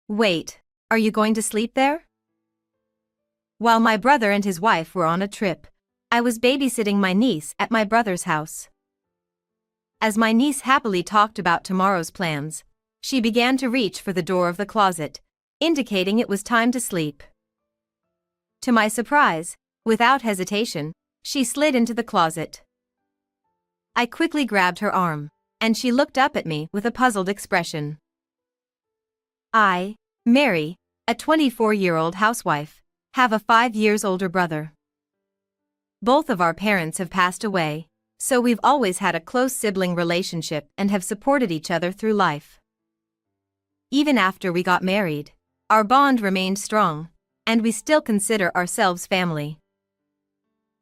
Wait, are you going to sleep there? While my brother and his wife were on a trip, I was babysitting my niece at my brother's house. As my niece happily talked about tomorrow's plans, she began to reach for the door of the closet, indicating it was time to sleep. To my surprise, without hesitation, she slid into the closet. I quickly grabbed her arm, and she looked up at me with a puzzled expression. I, Mary, a 24-year-old housewife, have a 5 years older brother. Both of our parents have passed away, so we've always had a close sibling relationship and have supported each other through life. Even after we got married, our bond remained strong, and we still consider ourselves family.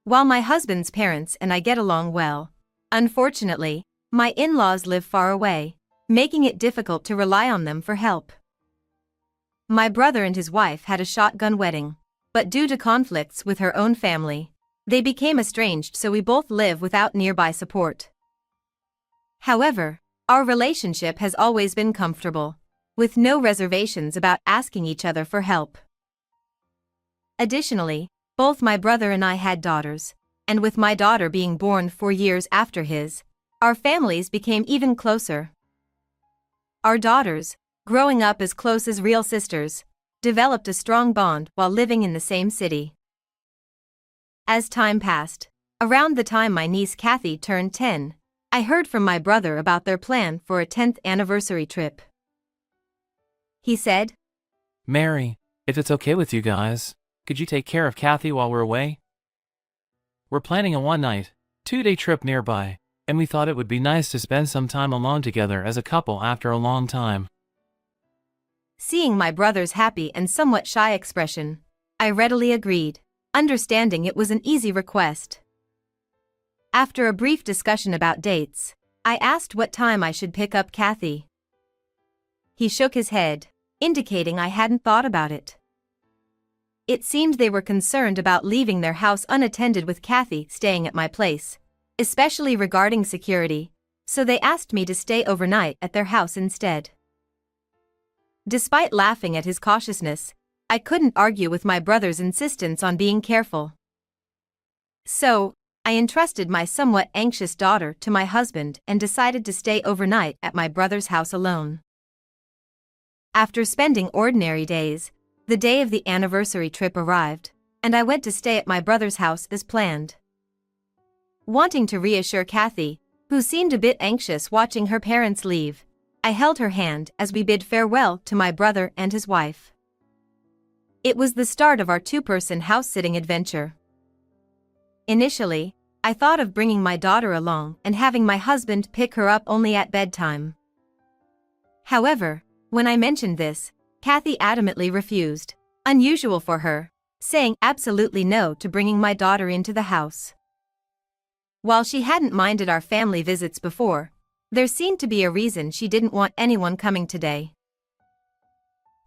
While my husband's parents and I get along well, unfortunately, my in-laws live far away, making it difficult to rely on them for help. My brother and his wife had a shotgun wedding, but due to conflicts with her own family, they became estranged, so we both live without nearby support. However, our relationship has always been comfortable, with no reservations about asking each other for help. Additionally, both my brother and I had daughters, and with my daughter being born 4 years after his, our families became even closer. Our daughters, growing up as close as real sisters, developed a strong bond while living in the same city. As time passed, around the time my niece Kathy turned 10, I heard from my brother about their plan for a 10th anniversary trip. He said, "Mary, if it's okay with you guys, could you take care of Kathy while we're away? We're planning a one-night, 2-day trip nearby, and we thought it would be nice to spend some time alone together as a couple after a long time." Seeing my brother's happy and somewhat shy expression, I readily agreed, understanding it was an easy request. After a brief discussion about dates, I asked what time I should pick up Kathy. He shook his head, indicating I hadn't thought about it. It seemed they were concerned about leaving their house unattended with Kathy staying at my place, especially regarding security, so they asked me to stay overnight at their house instead. Despite laughing at his cautiousness, I couldn't argue with my brother's insistence on being careful. So, I entrusted my somewhat anxious daughter to my husband and decided to stay overnight at my brother's house alone. After spending ordinary days, the day of the anniversary trip arrived, and I went to stay at my brother's house as planned. Wanting to reassure Kathy, who seemed a bit anxious watching her parents leave, I held her hand as we bid farewell to my brother and his wife. It was the start of our 2-person house-sitting adventure. Initially, I thought of bringing my daughter along and having my husband pick her up only at bedtime. However, when I mentioned this, Kathy adamantly refused, unusual for her, saying absolutely no to bringing my daughter into the house. While she hadn't minded our family visits before, there seemed to be a reason she didn't want anyone coming today.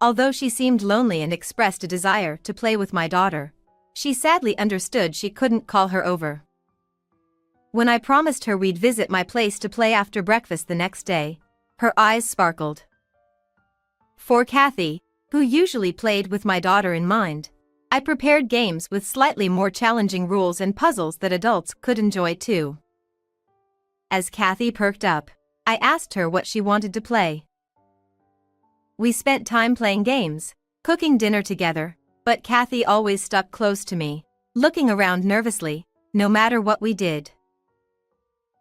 Although she seemed lonely and expressed a desire to play with my daughter, she sadly understood she couldn't call her over. When I promised her we'd visit my place to play after breakfast the next day, her eyes sparkled. For Kathy, who usually played with my daughter in mind, I prepared games with slightly more challenging rules and puzzles that adults could enjoy too. As Kathy perked up, I asked her what she wanted to play. We spent time playing games, cooking dinner together, but Kathy always stuck close to me, looking around nervously, no matter what we did.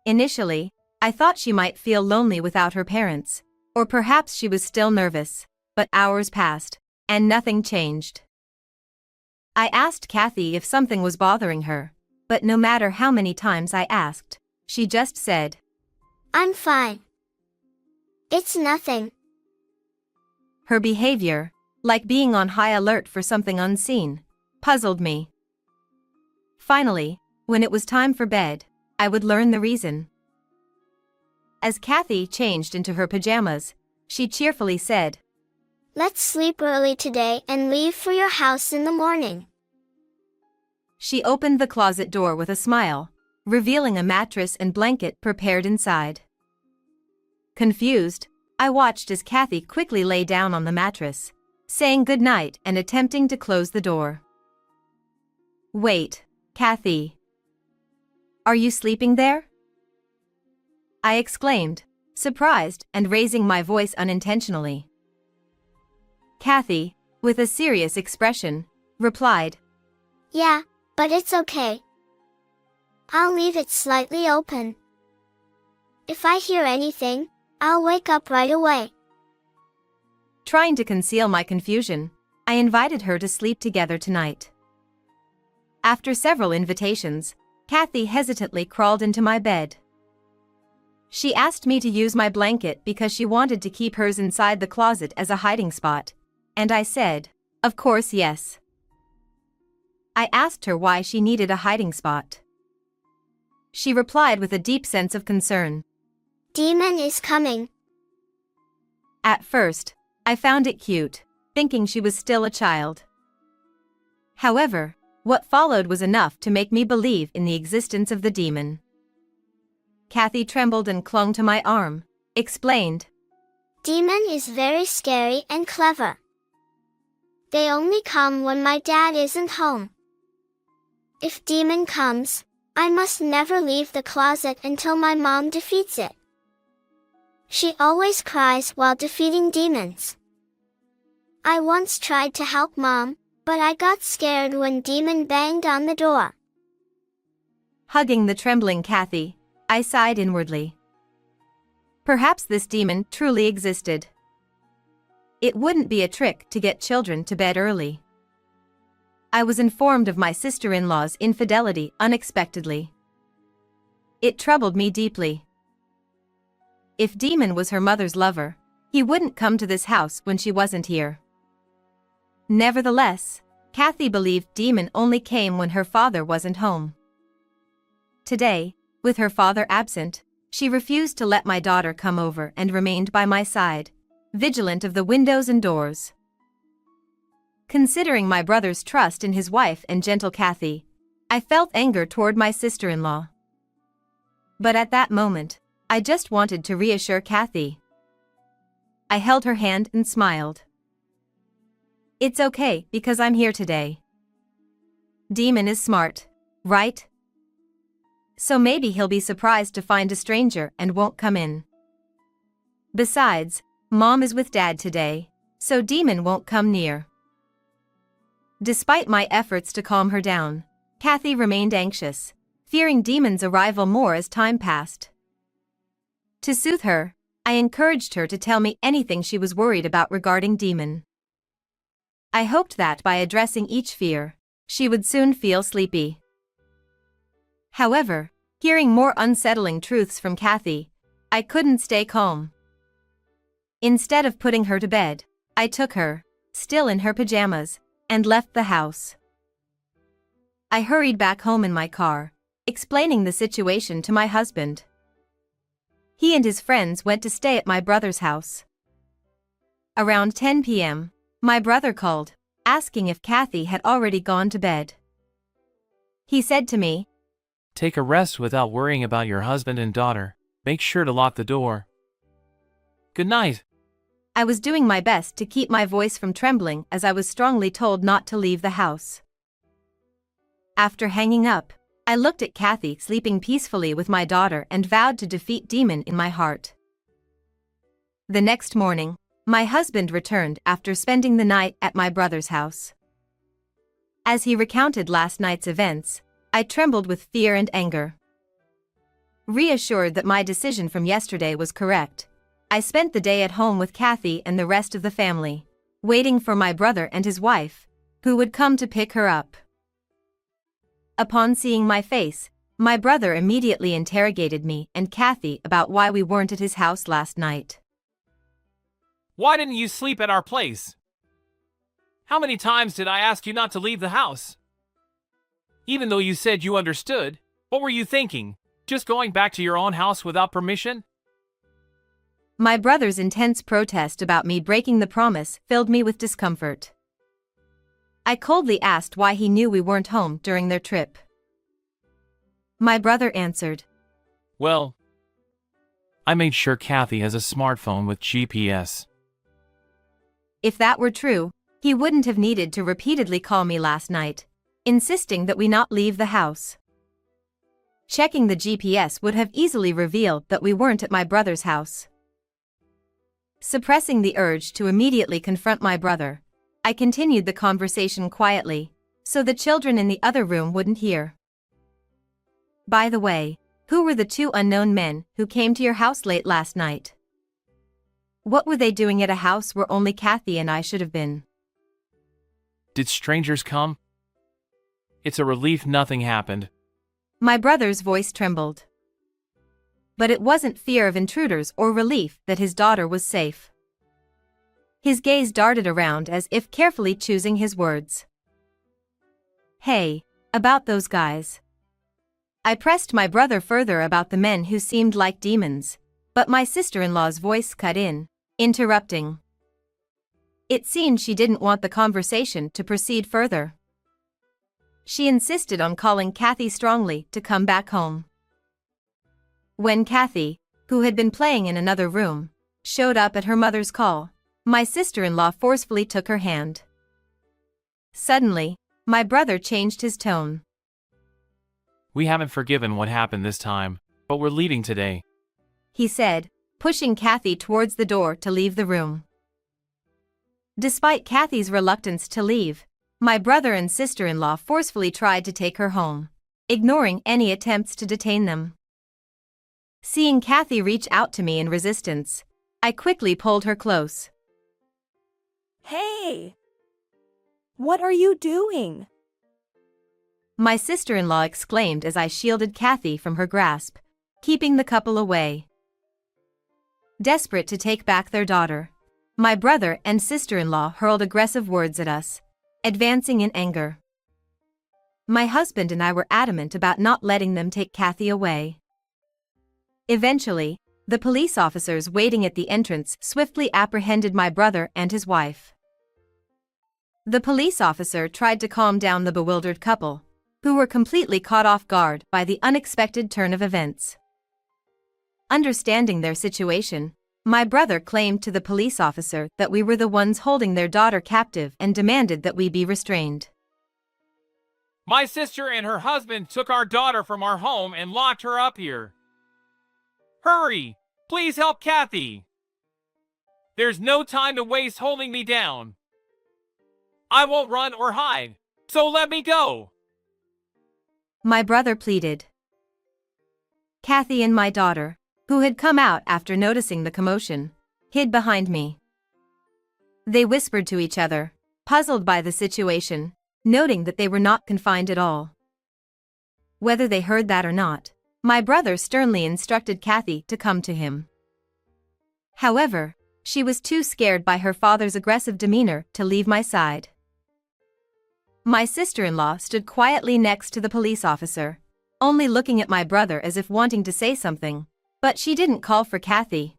Initially, I thought she might feel lonely without her parents, or perhaps she was still nervous, but hours passed, and nothing changed. I asked Kathy if something was bothering her, but no matter how many times I asked, she just said, "I'm fine. It's nothing." Her behavior, like being on high alert for something unseen, puzzled me. Finally, when it was time for bed, I would learn the reason. As Kathy changed into her pajamas, she cheerfully said, "Let's sleep early today and leave for your house in the morning." She opened the closet door with a smile, revealing a mattress and blanket prepared inside. Confused, I watched as Kathy quickly lay down on the mattress, saying goodnight and attempting to close the door. "Wait, Kathy. Are you sleeping there?" I exclaimed, surprised and raising my voice unintentionally. Kathy, with a serious expression, replied, "Yeah, but it's okay. I'll leave it slightly open. If I hear anything, I'll wake up right away." Trying to conceal my confusion, I invited her to sleep together tonight. After several invitations, Kathy hesitantly crawled into my bed. She asked me to use my blanket because she wanted to keep hers inside the closet as a hiding spot, and I said, "Of course, yes." I asked her why she needed a hiding spot. She replied with a deep sense of concern. "Demon is coming." At first, I found it cute, thinking she was still a child. However, what followed was enough to make me believe in the existence of the demon. Kathy trembled and clung to my arm, explained, "Demon is very scary and clever. They only come when my dad isn't home. If demon comes, I must never leave the closet until my mom defeats it. She always cries while defeating demons. I once tried to help mom, but I got scared when demon banged on the door." Hugging the trembling Kathy, I sighed inwardly. Perhaps this demon truly existed. It wouldn't be a trick to get children to bed early. I was informed of my sister-in-law's infidelity unexpectedly. It troubled me deeply. If Demon was her mother's lover, he wouldn't come to this house when she wasn't here. Nevertheless, Kathy believed Demon only came when her father wasn't home. Today, with her father absent, she refused to let my daughter come over and remained by my side, vigilant of the windows and doors. Considering my brother's trust in his wife and gentle Kathy, I felt anger toward my sister-in-law. But at that moment, I just wanted to reassure Kathy. I held her hand and smiled. "It's okay because I'm here today. Demon is smart, right? So maybe he'll be surprised to find a stranger and won't come in. Besides, Mom is with Dad today, so Demon won't come near." Despite my efforts to calm her down, Kathy remained anxious, fearing Demon's arrival more as time passed. To soothe her, I encouraged her to tell me anything she was worried about regarding Demon. I hoped that by addressing each fear, she would soon feel sleepy. However, hearing more unsettling truths from Kathy, I couldn't stay calm. Instead of putting her to bed, I took her, still in her pajamas, and left the house. I hurried back home in my car, explaining the situation to my husband. He and his friends went to stay at my brother's house. Around 10 p.m., my brother called, asking if Kathy had already gone to bed. He said to me, "Take a rest without worrying about your husband and daughter. Make sure to lock the door. Good night." I was doing my best to keep my voice from trembling as I was strongly told not to leave the house. After hanging up, I looked at Kathy sleeping peacefully with my daughter and vowed to defeat Demon in my heart. The next morning, my husband returned after spending the night at my brother's house. As he recounted last night's events, I trembled with fear and anger. Reassured that my decision from yesterday was correct, I spent the day at home with Kathy and the rest of the family, waiting for my brother and his wife, who would come to pick her up. Upon seeing my face, my brother immediately interrogated me and Kathy about why we weren't at his house last night. "Why didn't you sleep at our place? How many times did I ask you not to leave the house? Even though you said you understood, what were you thinking? Just going back to your own house without permission?" My brother's intense protest about me breaking the promise filled me with discomfort. I coldly asked why he knew we weren't home during their trip. My brother answered, "Well, I made sure Kathy has a smartphone with GPS." If that were true, He wouldn't have needed to repeatedly call me last night, insisting that we not leave the house. Checking the GPS would have easily revealed that we weren't at my brother's house. Suppressing the urge to immediately confront my brother, I continued the conversation quietly, so the children in the other room wouldn't hear. By the way, who were the two unknown men who came to your house late last night? What were they doing at a house where only Kathy and I should have been? Did strangers come? It's a relief nothing happened. My brother's voice trembled. But it wasn't fear of intruders or relief that his daughter was safe. His gaze darted around as if carefully choosing his words. Hey, about those guys. I pressed my brother further about the men who seemed like demons, but my sister-in-law's voice cut in, interrupting. It seemed she didn't want the conversation to proceed further. She insisted on calling Kathy strongly to come back home. When Kathy, who had been playing in another room, showed up at her mother's call, my sister-in-law forcefully took her hand. Suddenly, my brother changed his tone. We haven't forgiven what happened this time, but we're leaving today. He said, pushing Kathy towards the door to leave the room. Despite Kathy's reluctance to leave, my brother and sister-in-law forcefully tried to take her home, ignoring any attempts to detain them. Seeing Kathy reach out to me in resistance, I quickly pulled her close. Hey! What are you doing? My sister-in-law exclaimed as I shielded Kathy from her grasp, keeping the couple away. Desperate to take back their daughter, my brother and sister-in-law hurled aggressive words at us, advancing in anger. My husband and I were adamant about not letting them take Kathy away. Eventually, the police officers waiting at the entrance swiftly apprehended my brother and his wife. The police officer tried to calm down the bewildered couple, who were completely caught off guard by the unexpected turn of events. Understanding their situation, my brother claimed to the police officer that we were the ones holding their daughter captive and demanded that we be restrained. My sister and her husband took our daughter from our home and locked her up here. Hurry! Please help Kathy! There's no time to waste holding me down. I won't run or hide, so let me go! My brother pleaded. Kathy and my daughter, who had come out after noticing the commotion, hid behind me. They whispered to each other, puzzled by the situation, noting that they were not confined at all. Whether they heard that or not, my brother sternly instructed Kathy to come to him. However, she was too scared by her father's aggressive demeanor to leave my side. My sister-in-law stood quietly next to the police officer, only looking at my brother as if wanting to say something, but she didn't call for Kathy.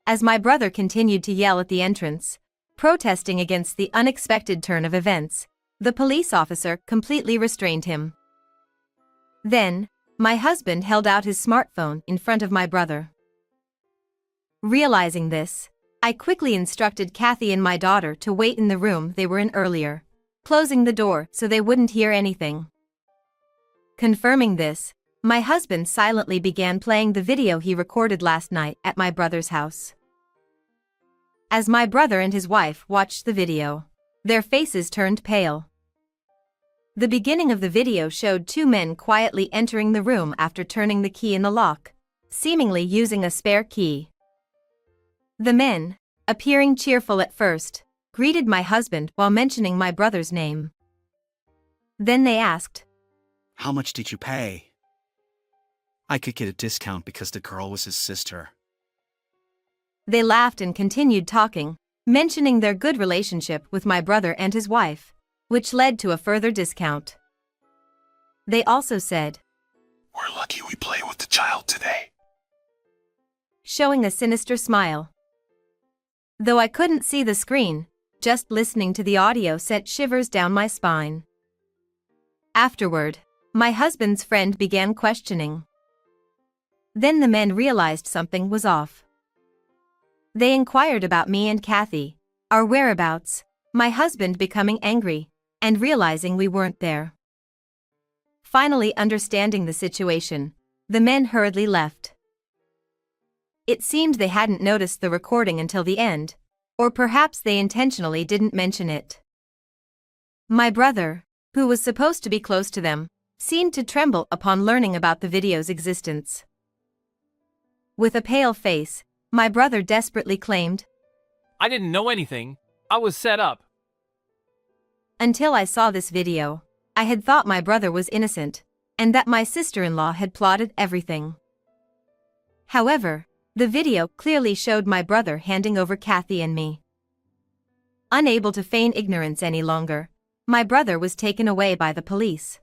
As my brother continued to yell at the entrance, protesting against the unexpected turn of events, the police officer completely restrained him. Then, my husband held out his smartphone in front of my brother. Realizing this, I quickly instructed Kathy and my daughter to wait in the room they were in earlier, closing the door so they wouldn't hear anything. Confirming this, my husband silently began playing the video he recorded last night at my brother's house. As my brother and his wife watched the video, their faces turned pale. The beginning of the video showed two men quietly entering the room after turning the key in the lock, seemingly using a spare key. The men, appearing cheerful at first, greeted my husband while mentioning my brother's name. Then they asked, "How much did you pay?" "I could get a discount because the girl was his sister." They laughed and continued talking, mentioning their good relationship with my brother and his wife, which led to a further discount. They also said, "We're lucky we play with the child today," showing a sinister smile. Though I couldn't see the screen, just listening to the audio sent shivers down my spine. Afterward, my husband's friend began questioning. Then the men realized something was off. They inquired about me and Kathy, our whereabouts, my husband becoming angry, and realizing we weren't there. Finally understanding the situation, the men hurriedly left. It seemed they hadn't noticed the recording until the end, or perhaps they intentionally didn't mention it. My brother, who was supposed to be close to them, seemed to tremble upon learning about the video's existence. With a pale face, my brother desperately claimed, I didn't know anything. I was set up. "Until I saw this video, I had thought my brother was innocent, and that my sister-in-law had plotted everything." However, the video clearly showed my brother handing over Kathy and me. Unable to feign ignorance any longer, my brother was taken away by the police.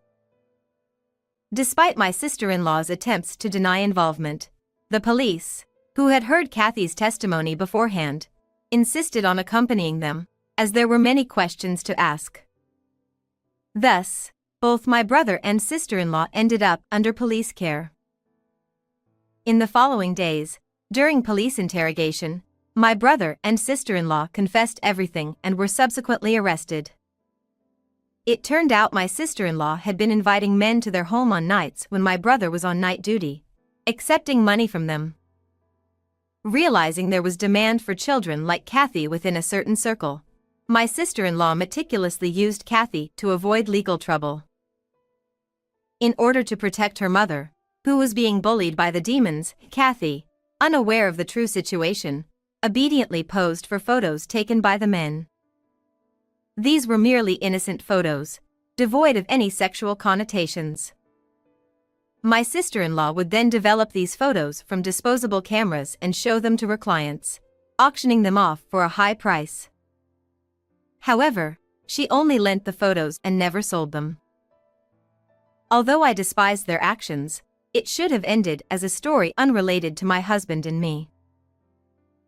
Despite my sister-in-law's attempts to deny involvement, the police, who had heard Kathy's testimony beforehand, insisted on accompanying them, as there were many questions to ask. Thus, both my brother and sister-in-law ended up under police care. In the following days, during police interrogation, my brother and sister-in-law confessed everything and were subsequently arrested. It turned out my sister-in-law had been inviting men to their home on nights when my brother was on night duty, accepting money from them. Realizing there was demand for children like Kathy within a certain circle, my sister-in-law meticulously used Kathy to avoid legal trouble. In order to protect her mother, who was being bullied by the demons, Kathy, unaware of the true situation, obediently posed for photos taken by the men. These were merely innocent photos, devoid of any sexual connotations. My sister-in-law would then develop these photos from disposable cameras and show them to her clients, auctioning them off for a high price. However, she only lent the photos and never sold them. Although I despised their actions, it should have ended as a story unrelated to my husband and me.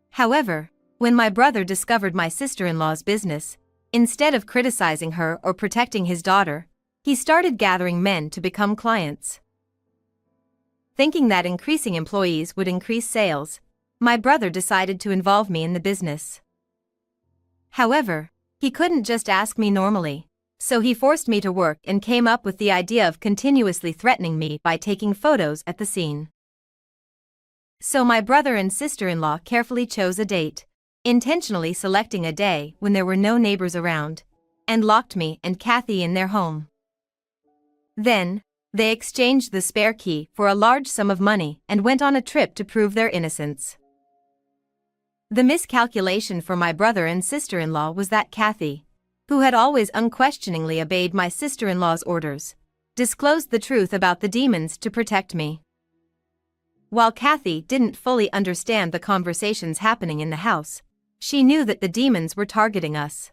However, when my brother discovered my sister-in-law's business, instead of criticizing her or protecting his daughter, he started gathering men to become clients. Thinking that increasing employees would increase sales, my brother decided to involve me in the business. However, he couldn't just ask me normally, so he forced me to work and came up with the idea of continuously threatening me by taking photos at the scene. So my brother and sister-in-law carefully chose a date, intentionally selecting a day when there were no neighbors around, and locked me and Kathy in their home. Then, they exchanged the spare key for a large sum of money and went on a trip to prove their innocence. The miscalculation for my brother and sister-in-law was that Kathy, who had always unquestioningly obeyed my sister-in-law's orders, disclosed the truth about the demons to protect me. While Kathy didn't fully understand the conversations happening in the house, she knew that the demons were targeting us.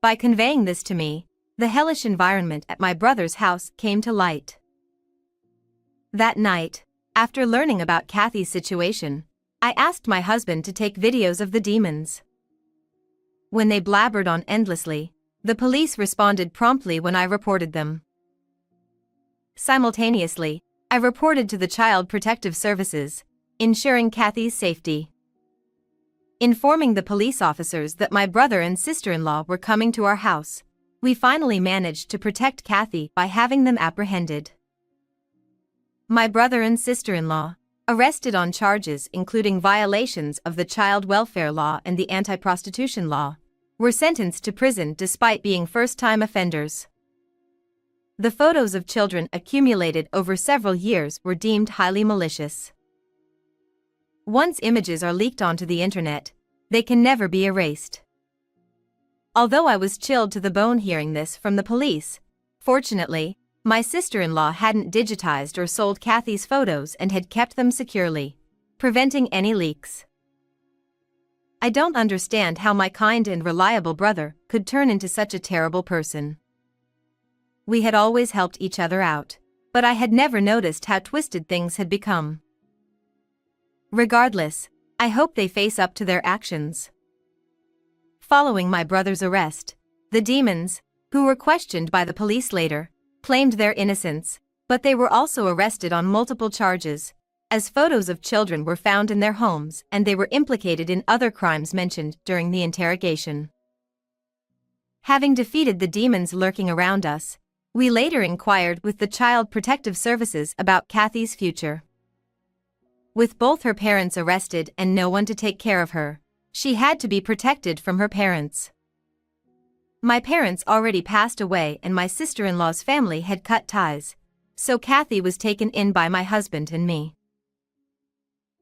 By conveying this to me, the hellish environment at my brother's house came to light. That night, after learning about Kathy's situation, I asked my husband to take videos of the demons. When they blabbered on endlessly, the police responded promptly when I reported them. Simultaneously, I reported to the Child Protective Services, ensuring Kathy's safety. Informing the police officers that my brother and sister-in-law were coming to our house, we finally managed to protect Kathy by having them apprehended. My brother and sister-in-law, arrested on charges including violations of the child welfare law and the anti-prostitution law, were sentenced to prison despite being first-time offenders. The photos of children accumulated over several years were deemed highly malicious. Once images are leaked onto the internet, they can never be erased. Although I was chilled to the bone hearing this from the police, fortunately, my sister-in-law hadn't digitized or sold Kathy's photos and had kept them securely, preventing any leaks. I don't understand how my kind and reliable brother could turn into such a terrible person. We had always helped each other out, but I had never noticed how twisted things had become. Regardless, I hope they face up to their actions. Following my brother's arrest, the demons, who were questioned by the police later, claimed their innocence, but they were also arrested on multiple charges, as photos of children were found in their homes and they were implicated in other crimes mentioned during the interrogation. Having defeated the demons lurking around us, we later inquired with the Child Protective Services about Kathy's future. With both her parents arrested and no one to take care of her, she had to be protected from her parents. My parents already passed away and my sister-in-law's family had cut ties, so Kathy was taken in by my husband and me.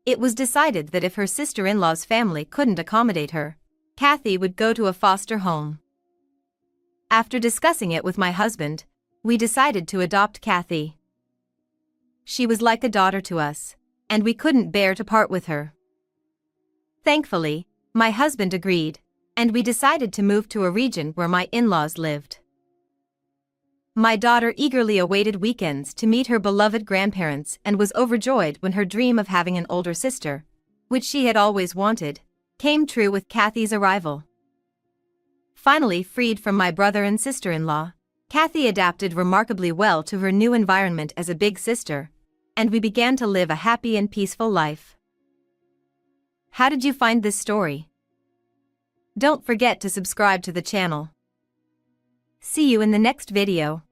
It was decided that if her sister-in-law's family couldn't accommodate her, Kathy would go to a foster home. After discussing it with my husband, we decided to adopt Kathy. She was like a daughter to us, and we couldn't bear to part with her. Thankfully, my husband agreed, and we decided to move to a region where my in-laws lived. My daughter eagerly awaited weekends to meet her beloved grandparents and was overjoyed when her dream of having an older sister, which she had always wanted, came true with Kathy's arrival. Finally freed from my brother and sister-in-law, Kathy adapted remarkably well to her new environment as a big sister, and we began to live a happy and peaceful life. How did you find this story? Don't forget to subscribe to the channel. See you in the next video.